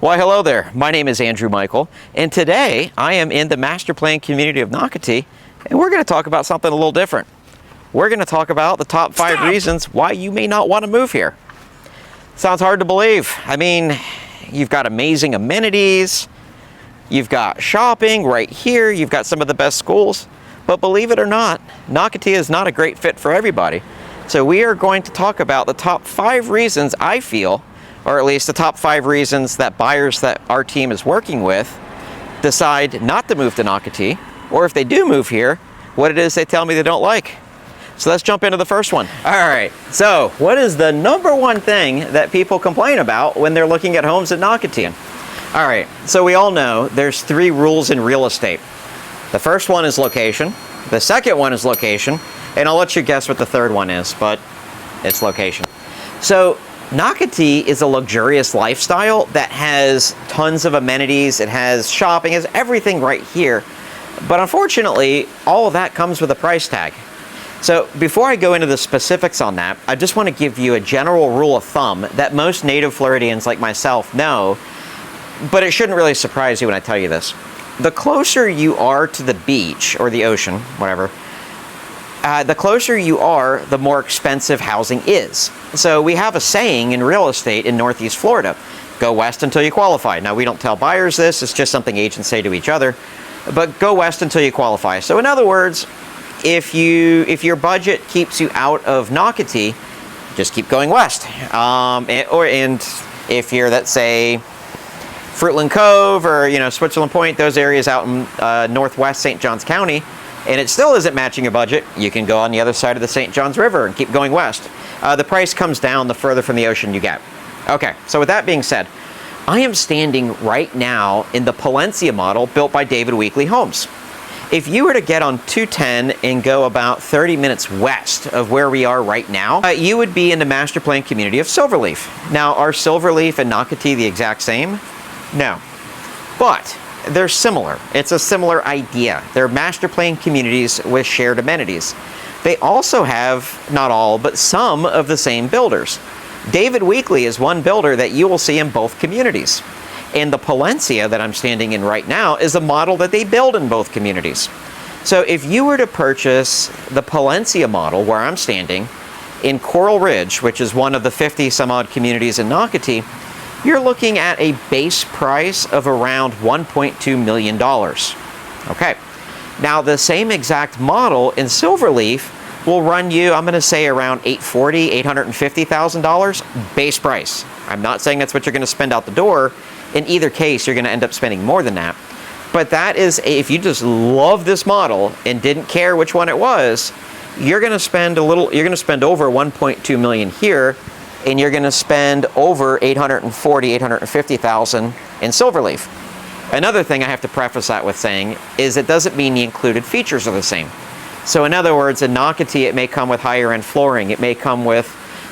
Why, hello there. My name is Andrew Michael, and today I am in the master plan community of Nocatee, and we're going to talk about something a little different. We're going to talk about the top 5 reasons why you may not want to move here. Sounds hard to believe. I mean, you've got amazing amenities, you've got shopping right here, you've got some of the best schools, but believe it or not, Nocatee is not a great fit for everybody. So we are going to talk about the top 5 reasons I feel, or at least the top 5 reasons that buyers that our team is working with decide not to move to Nocatee, or if they do move here, what it is they tell me they don't like. So let's jump into the first one. All right, so what is the number one thing that people complain about when they're looking at homes in Nocatee? All right, so we all know there's 3 rules in real estate. The first one is location, the second one is location, and I'll let you guess what the third one is, but it's location. So Nocatee is a luxurious lifestyle that has tons of amenities, it has shopping, it has everything right here. But unfortunately, all of that comes with a price tag. So before I go into the specifics on that, I just want to give you a general rule of thumb that most native Floridians like myself know, but it shouldn't really surprise you when I tell you this. The closer you are to the beach or the ocean, whatever, the closer you are, the more expensive housing is. So we have a saying in real estate in Northeast Florida, go west until you qualify. Now we don't tell buyers this, it's just something agents say to each other, but go west until you qualify. So in other words, if your budget keeps you out of Nocatee, just keep going west. And if you're, let's say, Fruitland Cove or Switzerland Point, those areas out in northwest St. Johns County, and it still isn't matching your budget, you can go on the other side of the St. Johns River and keep going west. The price comes down the further from the ocean you get. Okay, so with that being said, I am standing right now in the Palencia model built by David Weekley Homes. If you were to get on 210 and go about 30 minutes west of where we are right now, you would be in the master plan community of Silverleaf. Now, are Silverleaf and Nocatee the exact same? No, but they're similar. It's a similar idea. They're master plan communities with shared amenities. They also have, not all, but some of the same builders. David Weekley is one builder that you will see in both communities. And the Palencia that I'm standing in right now is a model that they build in both communities. So if you were to purchase the Palencia model where I'm standing in Coral Ridge, which is one of the 50 some odd communities in Nocatee, you're looking at a base price of around $1.2 million. Okay, now the same exact model in Silverleaf will run you, I'm going to say around $840,000, $850,000 base price. I'm not saying that's what you're going to spend out the door. In either case, you're going to end up spending more than that. But that is, if you just love this model and didn't care which one it was, you're going to spend over $1.2 million here, and you're going to spend over $840,000, $850,000 in Silverleaf. Another thing I have to preface that with saying is it doesn't mean the included features are the same. So in other words, in Nocatee, it may come with higher end flooring. It may come with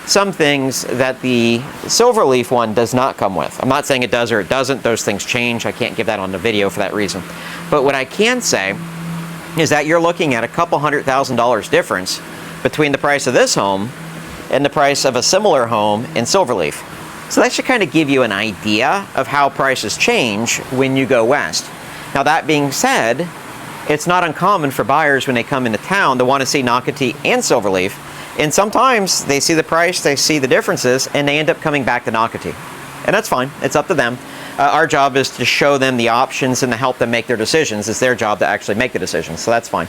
some things that the Silverleaf one does not come with. I'm not saying it does or it doesn't. Those things change. I can't give that on the video for that reason. But what I can say is that you're looking at a couple $100,000 difference between the price of this home and the price of a similar home in Silverleaf. So that should kind of give you an idea of how prices change when you go west. Now that being said, it's not uncommon for buyers when they come into town to want to see Nocatee and Silverleaf, and sometimes they see the price, they see the differences, and they end up coming back to Nocatee. And that's fine, it's up to them. Our job is to show them the options and to help them make their decisions. It's their job to actually make the decisions, so that's fine.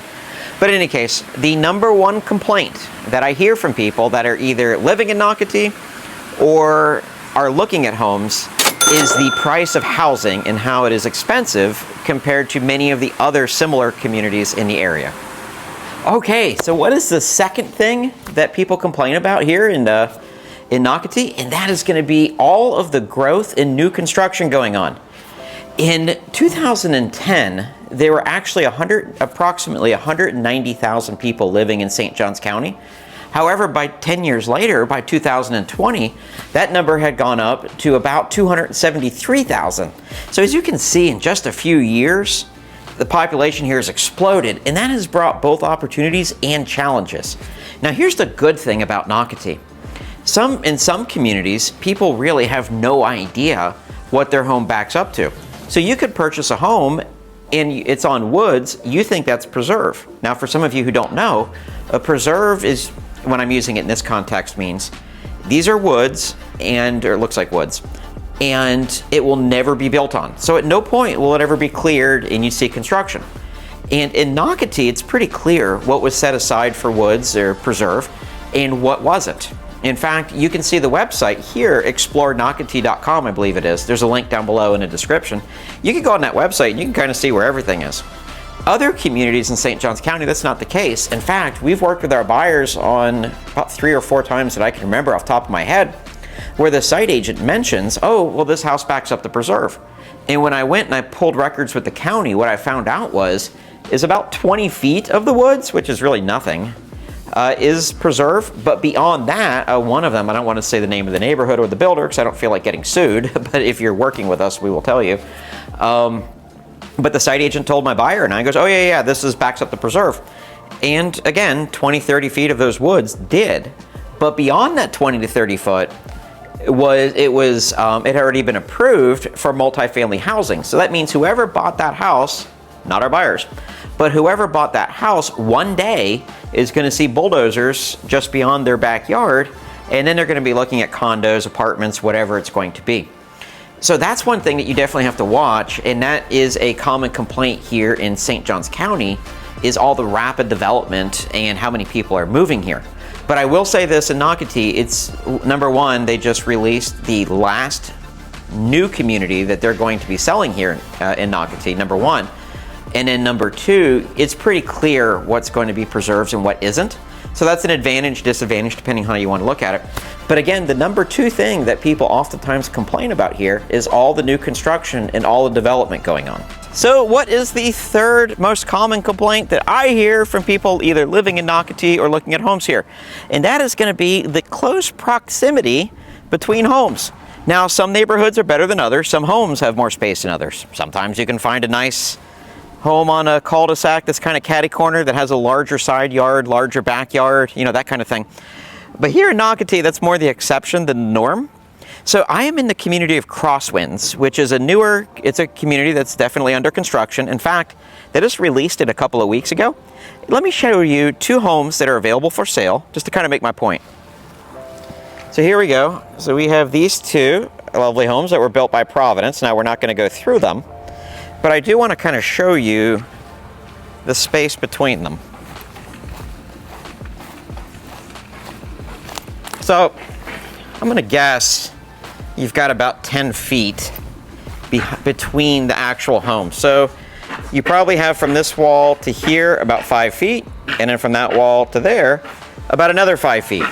But in any case, the number one complaint that I hear from people that are either living in Nocatee or are looking at homes is the price of housing and how it is expensive compared to many of the other similar communities in the area. Okay, so what is the second thing that people complain about here in Nocatee? And that is going to be all of the growth in new construction going on. In 2010, there were actually approximately 190,000 people living in St. Johns County. However, by 10 years later, by 2020, that number had gone up to about 273,000. So as you can see, in just a few years, the population here has exploded, and that has brought both opportunities and challenges. Now, here's the good thing about Nocatee. In some communities, people really have no idea what their home backs up to. So you could purchase a home and it's on woods, you think that's preserve. Now for some of you who don't know, a preserve is, when I'm using it in this context, means these are woods, or it looks like woods, and it will never be built on. So at no point will it ever be cleared and you see construction. And in Nocatee, it's pretty clear what was set aside for woods or preserve and what wasn't. In fact, you can see the website here, explorenocatee.com, I believe it is. There's a link down below in the description. You can go on that website and you can kind of see where everything is. Other communities in St. Johns County, that's not the case. In fact, we've worked with our buyers on about 3 or 4 times that I can remember off the top of my head, where the site agent mentions, oh, well, this house backs up the preserve. And when I went and I pulled records with the county, what I found out is about 20 feet of the woods, which is really nothing, is preserve. But beyond that, one of them, I don't want to say the name of the neighborhood or the builder because I don't feel like getting sued, but if you're working with us, we will tell you. But the site agent told my buyer, and I goes, oh yeah, this backs up the preserve. And again, 20, 30 feet of those woods did. But beyond that 20 to 30 foot, it had already been approved for multifamily housing. So that means whoever bought that house, not our buyers, but whoever bought that house one day is going to see bulldozers just beyond their backyard, and then they're going to be looking at condos, apartments, whatever it's going to be. So that's one thing that you definitely have to watch, and that is a common complaint here in St. Johns County, is all the rapid development and how many people are moving here. But I will say this in Nocatee, it's number one, they just released the last new community that they're going to be selling here in Nocatee, number one. And then number two, it's pretty clear what's going to be preserved and what isn't. So that's an advantage, disadvantage, depending on how you want to look at it. But again, the number two thing that people oftentimes complain about here is all the new construction and all the development going on. So what is the third most common complaint that I hear from people either living in Nocatee or looking at homes here? And that is going to be the close proximity between homes. Now, some neighborhoods are better than others. Some homes have more space than others. Sometimes you can find a nice home on a cul-de-sac that's kind of catty corner that has a larger side yard, larger backyard, that kind of thing. But here in Nocatee, that's more the exception than the norm. So I am in the community of Crosswinds, which is it's a community that's definitely under construction. In fact, they just released it a couple of weeks ago. Let me show you 2 homes that are available for sale, just to kind of make my point. So here we go. So we have these 2 lovely homes that were built by Providence. Now we're not going to go through them, but I do want to kind of show you the space between them. So I'm going to guess you've got about 10 feet between the actual homes. So you probably have from this wall to here about 5 feet, and then from that wall to there about another 5 feet.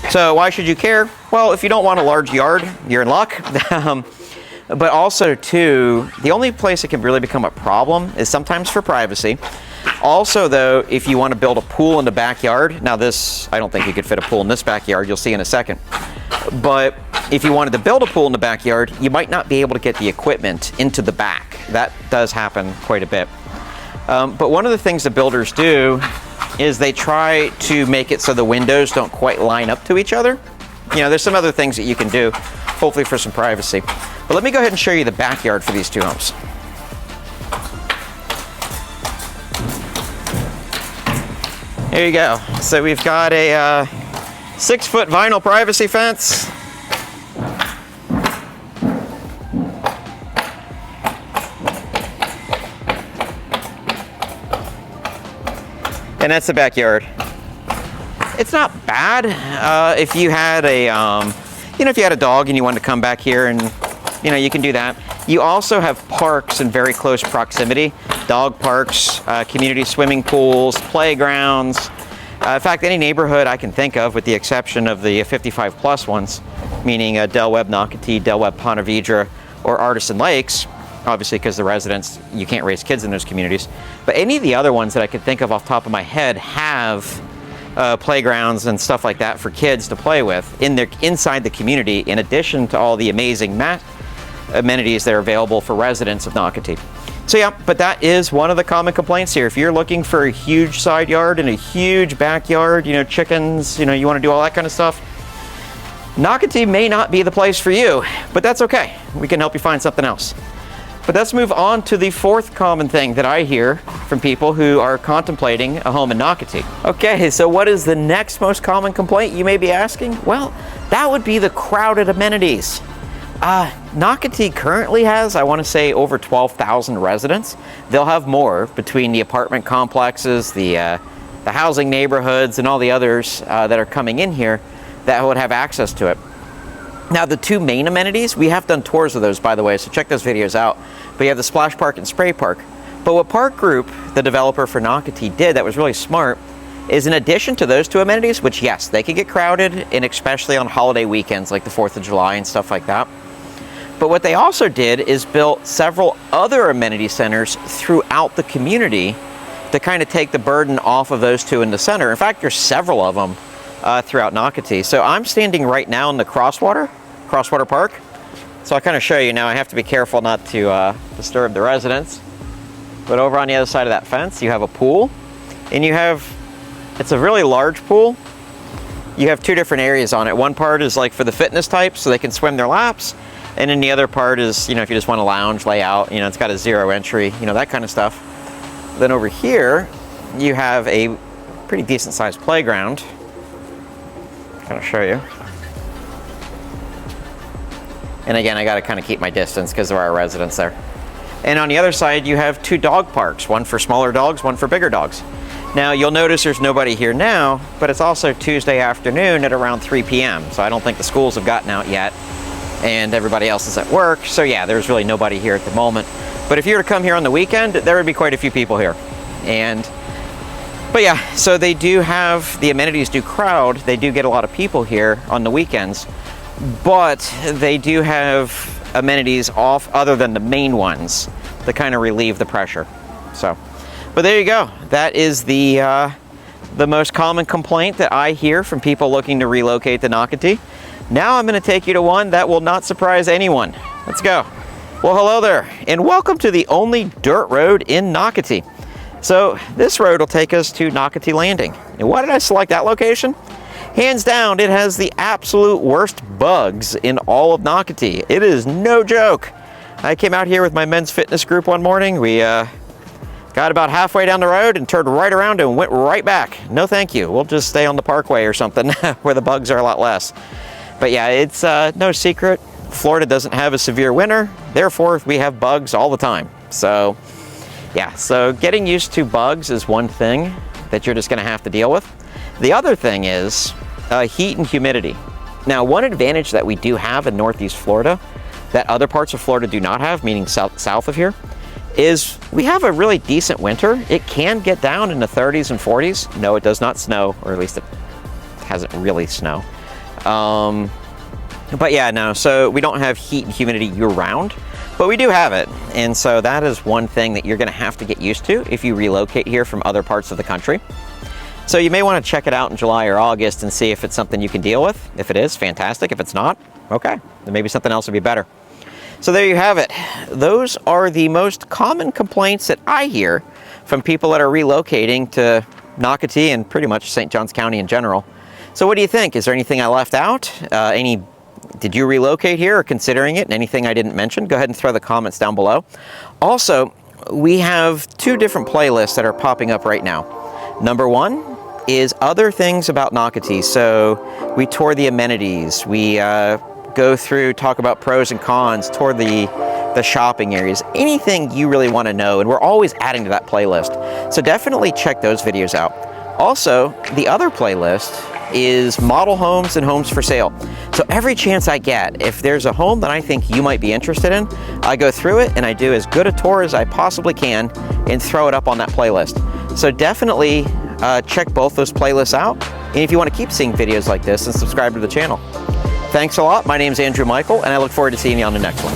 So why should you care? Well, if you don't want a large yard, you're in luck. But also, too, the only place it can really become a problem is sometimes for privacy. Also, though, if you want to build a pool in the backyard, now this, I don't think you could fit a pool in this backyard, you'll see in a second. But if you wanted to build a pool in the backyard, you might not be able to get the equipment into the back. That does happen quite a bit. But one of the things the builders do is they try to make it so the windows don't quite line up to each other. There's some other things that you can do, hopefully for some privacy. But let me go ahead and show you the backyard for these 2 homes. Here you go. So we've got a 6-foot vinyl privacy fence. And that's the backyard. It's not bad if you had if you had a dog and you wanted to come back here and you can do that. You also have parks in very close proximity, dog parks, community swimming pools, playgrounds. In fact, any neighborhood I can think of, with the exception of the 55 plus ones, meaning Del Webb Nocatee, Del Webb Ponte Vedra, or Artisan Lakes, obviously because the residents, you can't raise kids in those communities. But any of the other ones that I could think of off the top of my head have playgrounds and stuff like that for kids to play with inside the community, in addition to all the amazing amenities that are available for residents of Nocatee. So yeah, but that is one of the common complaints here. If you're looking for a huge side yard and a huge backyard, chickens, you want to do all that kind of stuff, Nocatee may not be the place for you, but that's okay. We can help you find something else. But let's move on to the fourth common thing that I hear from people who are contemplating a home in Nocatee. Okay, so what is the next most common complaint, you may be asking? Well, that would be the crowded amenities. Nocatee currently has, I want to say, over 12,000 residents. They'll have more between the apartment complexes, the housing neighborhoods, and all the others that are coming in here that would have access to it. Now, the two main amenities, we have done tours of those, by the way, so check those videos out. But you have the Splash Park and Spray Park. But what Park Group, the developer for Nocatee, did that was really smart is in addition to those two amenities, which yes, they could get crowded, and especially on holiday weekends like the 4th of July and stuff like that. But what they also did is built several other amenity centers throughout the community to kind of take the burden off of those two in the center. In fact, there's several of them throughout Nocatee. So I'm standing right now in the Crosswater Park. So I'll kind of show you now. I have to be careful not to disturb the residents. But over on the other side of that fence, you have a pool. And you have, it's a really large pool. You have two different areas on it. One part is like for the fitness type, so they can swim their laps. And then the other part is, if you just want to lounge, lay out, it's got a 0 entry, that kind of stuff. Then over here, you have a pretty decent sized playground. Kind of show you. And again, I got to kind of keep my distance because there are residents there. And on the other side, you have 2 dog parks, one for smaller dogs, one for bigger dogs. Now, you'll notice there's nobody here now, but it's also Tuesday afternoon at around 3 p.m. So I don't think the schools have gotten out yet, and everybody else is at work. So yeah, there's really nobody here at the moment. But if you were to come here on the weekend, there would be quite a few people here. But yeah, so they do have, the amenities do crowd. They do get a lot of people here on the weekends, but they do have amenities off other than the main ones to kind of relieve the pressure. So, but there you go. That is the most common complaint that I hear from people looking to relocate to Nocatee. Now I'm going to take you to one that will not surprise anyone. Let's go. Well, hello there, and welcome to the only dirt road in Nocatee. So this road will take us to Nocatee Landing. And why did I select that location? Hands down, it has the absolute worst bugs in all of Nocatee. It is no joke. I came out here with my men's fitness group one morning. We got about halfway down the road and turned right around and went right back. No thank you. We'll just stay on the parkway or something where the bugs are a lot less. But yeah, it's no secret. Florida doesn't have a severe winter. Therefore, we have bugs all the time. So yeah, so getting used to bugs is one thing that you're just going to have to deal with. The other thing is heat and humidity. Now, one advantage that we do have in Northeast Florida that other parts of Florida do not have, meaning south of here, is we have a really decent winter. It can get down in the 30s and 40s. No, it does not snow, or at least it hasn't really snowed. But yeah, no, so we don't have heat and humidity year round. But we do have it, and so that is one thing that you're going to have to get used to if you relocate here from other parts of the country. So you may want to check it out in July or August and see if it's something you can deal with. If it is, fantastic. If it's not, okay, then maybe something else would be better. So there you have it. Those are the most common complaints that I hear from people that are relocating to Nocatee and pretty much St. Johns County in general. So what do you think? Is there anything I left out? Did you relocate here or considering it? Anything I didn't mention? Go ahead and throw the comments down below. Also, we have 2 different playlists that are popping up right now. Number 1 is other things about Nocatee. So we tour the amenities. We go through, talk about pros and cons, tour the shopping areas, anything you really want to know. And we're always adding to that playlist. So definitely check those videos out. Also, the other playlist is model homes and homes for sale. So every chance I get, if there's a home that I think you might be interested in, I go through it and I do as good a tour as I possibly can and throw it up on that playlist. So definitely check both those playlists out. And if you want to keep seeing videos like this, then subscribe to the channel. Thanks a lot. My name is Andrew Michael, and I look forward to seeing you on the next one.